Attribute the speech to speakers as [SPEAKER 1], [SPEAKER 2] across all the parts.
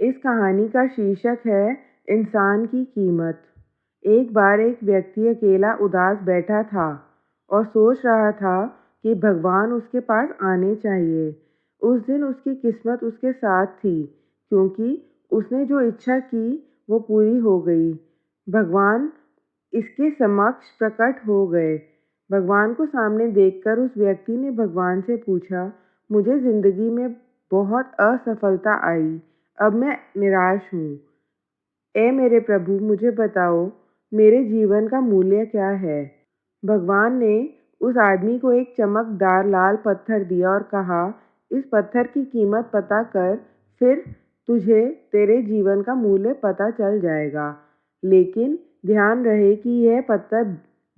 [SPEAKER 1] इस कहानी का शीर्षक है इंसान की कीमत। एक बार एक व्यक्ति अकेला उदास बैठा था और सोच रहा था कि भगवान उसके पास आने चाहिए। उस दिन उसकी किस्मत उसके साथ थी, क्योंकि उसने जो इच्छा की वो पूरी हो गई। भगवान इसके समक्ष प्रकट हो गए। भगवान को सामने देखकर उस व्यक्ति ने भगवान से पूछा, मुझे ज़िंदगी में बहुत असफलता आई, अब मैं निराश हूँ। ऐ मेरे प्रभु, मुझे बताओ, मेरे जीवन का मूल्य क्या है? भगवान ने उस आदमी को एक चमकदार लाल पत्थर दिया और कहा, इस पत्थर की कीमत पता कर, फिर तुझे तेरे जीवन का मूल्य पता चल जाएगा। लेकिन ध्यान रहे कि यह पत्थर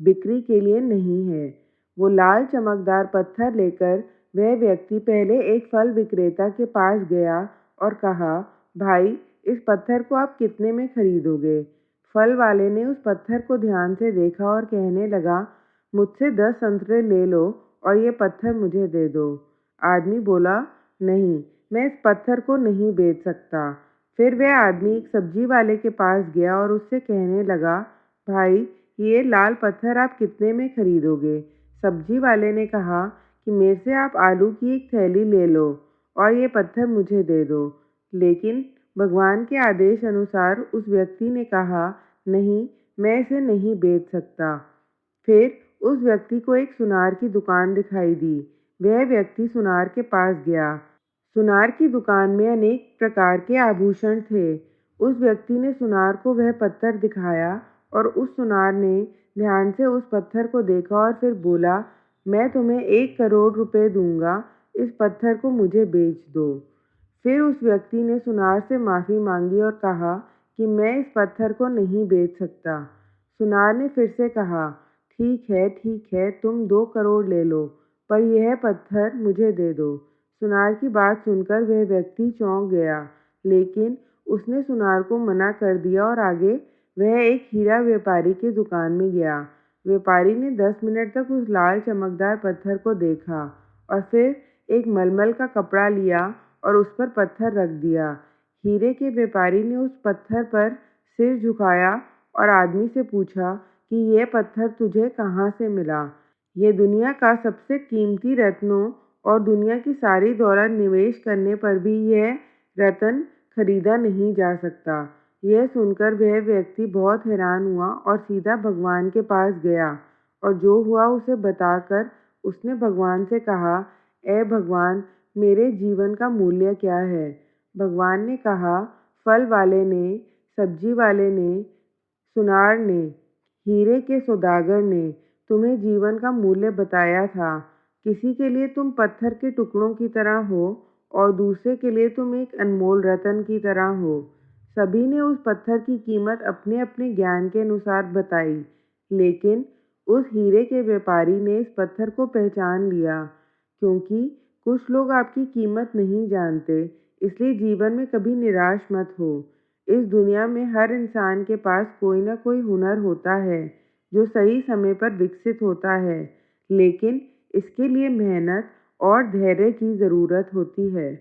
[SPEAKER 1] बिक्री के लिए नहीं है। वो लाल चमकदार पत्थर लेकर वह व्यक्ति पहले एक फल विक्रेता के पास गया और कहा, भाई, इस पत्थर को आप कितने में खरीदोगे? फल वाले ने उस पत्थर को ध्यान से देखा और कहने लगा, मुझसे 10 संतरे ले लो और ये पत्थर मुझे दे दो। आदमी बोला, नहीं, मैं इस पत्थर को नहीं बेच सकता। फिर वह आदमी एक सब्जी वाले के पास गया और उससे कहने लगा, भाई, ये लाल पत्थर आप कितने में खरीदोगे? सब्जी वाले ने कहा कि मेरे से आप आलू की एक थैली ले लो और ये पत्थर मुझे दे दो। लेकिन भगवान के आदेश अनुसार उस व्यक्ति ने कहा, नहीं, मैं इसे नहीं बेच सकता। फिर उस व्यक्ति को एक सुनार की दुकान दिखाई दी। वह व्यक्ति सुनार के पास गया। सुनार की दुकान में अनेक प्रकार के आभूषण थे। उस व्यक्ति ने सुनार को वह पत्थर दिखाया और उस सुनार ने ध्यान से उस पत्थर को देखा और फिर बोला, मैं तुम्हें 1 करोड़ रुपए दूंगा, इस पत्थर को मुझे बेच दो। फिर उस व्यक्ति ने सुनार से माफ़ी मांगी और कहा कि मैं इस पत्थर को नहीं बेच सकता। सुनार ने फिर से कहा, ठीक है, तुम 2 करोड़ ले लो, पर यह पत्थर मुझे दे दो। सुनार की बात सुनकर वह व्यक्ति चौंक गया, लेकिन उसने सुनार को मना कर दिया और आगे वह एक हीरा व्यापारी की दुकान में गया। व्यापारी ने 10 मिनट तक उस लाल चमकदार पत्थर को देखा और फिर एक मलमल का कपड़ा लिया और उस पर पत्थर रख दिया। हीरे के व्यापारी ने उस पत्थर पर सिर झुकाया और आदमी से पूछा कि यह पत्थर तुझे कहाँ से मिला? ये दुनिया का सबसे कीमती रत्नों और दुनिया की सारी दौलत निवेश करने पर भी यह रत्न खरीदा नहीं जा सकता। यह सुनकर वह व्यक्ति बहुत हैरान हुआ और सीधा भगवान के पास गया और जो हुआ उसे बताकर उसने भगवान से कहा, ऐ भगवान, मेरे जीवन का मूल्य क्या है? भगवान ने कहा, फल वाले ने, सब्जी वाले ने, सुनार ने, हीरे के सौदागर ने तुम्हें जीवन का मूल्य बताया था। किसी के लिए तुम पत्थर के टुकड़ों की तरह हो और दूसरे के लिए तुम एक अनमोल रत्न की तरह हो। सभी ने उस पत्थर की कीमत अपने अपने ज्ञान के अनुसार बताई, लेकिन उस हीरे के व्यापारी ने इस पत्थर को पहचान लिया। क्योंकि कुछ लोग आपकी कीमत नहीं जानते, इसलिए जीवन में कभी निराश मत हो। इस दुनिया में हर इंसान के पास कोई ना कोई हुनर होता है जो सही समय पर विकसित होता है, लेकिन इसके लिए मेहनत और धैर्य की ज़रूरत होती है।